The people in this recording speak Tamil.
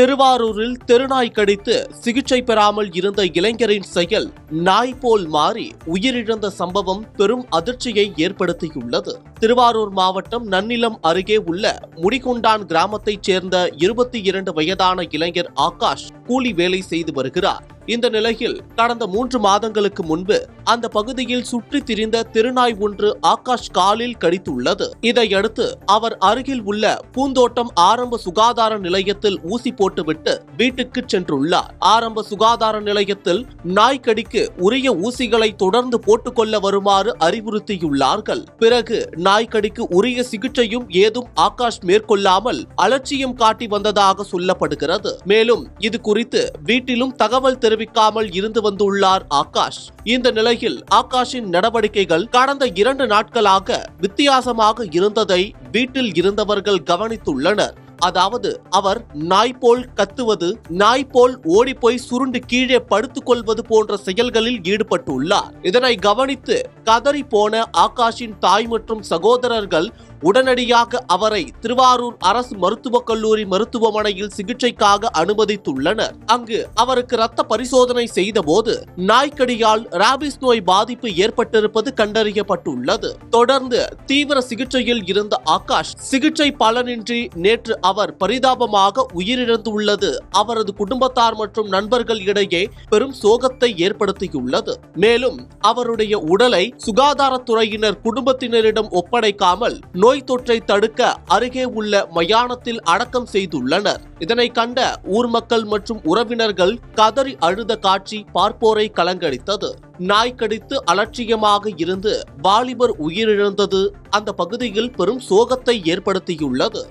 திருவாரூரில் தெருநாய் கடித்து சிகிச்சை பெறாமல் இருந்த இளைஞரின் செயல் நாய் போல் மாறி உயிரிழந்த சம்பவம் பெரும் அதிர்ச்சியை ஏற்படுத்தியுள்ளது. திருவாரூர் மாவட்டம் நன்னிலம் அருகே உள்ள முடிகொண்டான் கிராமத்தைச் சேர்ந்த 22 வயதான இளைஞர் ஆகாஷ் கூலி வேலை செய்து வருகிறார். இந்த நிலையில் கடந்த 3 மாதங்களுக்கு முன்பு அந்த பகுதியில் சுற்றி திரிந்த தெருநாய் ஒன்று ஆகாஷ் காலில் கடித்துள்ளது. இதையடுத்து அவர் அருகில் உள்ள பூந்தோட்டம் ஆரம்ப சுகாதார நிலையத்தில் ஊசி போட்டுவிட்டு வீட்டுக்கு சென்றுள்ளார். ஆரம்ப சுகாதார நிலையத்தில் நாய்க்கடிக்கு உரிய ஊசிகளை தொடர்ந்து போட்டுக்கொள்ள வருமாறு அறிவுறுத்தியுள்ளார்கள். பிறகு நாய்க்கடிக்கு உரிய சிகிச்சையும் ஏதும் ஆகாஷ் மேற்கொள்ளாமல் அலட்சியம் காட்டி வந்ததாக சொல்லப்படுகிறது. மேலும் இது குறித்து வீட்டிலும் தகவல் தெரிவிக்காமல் இருந்து வந்துள்ளார் ஆகாஷ். இந்த நிலையில் ஆகாஷின் நடவடிக்கைகள் கடந்த 2 நாட்களாக வித்தியாசமாக இருந்ததை வீட்டில் இருந்தவர்கள் கவனித்துள்ளனர். அதாவது அவர் நாய் போல் கத்துவது, நாய் போல் ஓடிப்போய் சுருண்டு கீழே படுத்துக் கொள்வது போன்ற செயல்களில் ஈடுபட்டுள்ளார். இதனை கவனித்து கதறி போன ஆகாஷின் தாய் மற்றும் சகோதரர்கள் உடனடியாக அவரை திருவாரூர் அரசு மருத்துவக் கல்லூரி மருத்துவமனையில் சிகிச்சைக்காக அனுமதித்துள்ளனர். அங்கு அவருக்கு இரத்த பரிசோதனை செய்த போது நாய்க்கடியால் ராபிஸ் நோய் பாதிப்பு ஏற்பட்டிருப்பது கண்டறியப்பட்டுள்ளது. தொடர்ந்து தீவிர சிகிச்சையில் இருந்த ஆகாஷ் சிகிச்சை பலனின்றி நேற்று அவர் பரிதாபமாக உயிரிழந்துள்ளது அவரது குடும்பத்தார் மற்றும் நண்பர்கள் இடையே பெரும் சோகத்தை ஏற்படுத்தியுள்ளது. மேலும் அவருடைய உடலை சுகாதாரத்துறையினர் குடும்பத்தினரிடம் ஒப்படைக்காமல் நோய் தொற்றை தடுக்க அருகே உள்ள மயானத்தில் அடக்கம் செய்துள்ளனர். இதனை கண்ட ஊர் மக்கள் மற்றும் உறவினர்கள் கதறி அழுத காட்சி பார்ப்போரை கலங்கடித்தது. நாய் கடித்து அலட்சியமாக இருந்து வாலிபர் உயிரிழந்தது அந்த பகுதியில் பெரும் சோகத்தை ஏற்படுத்தியுள்ளது.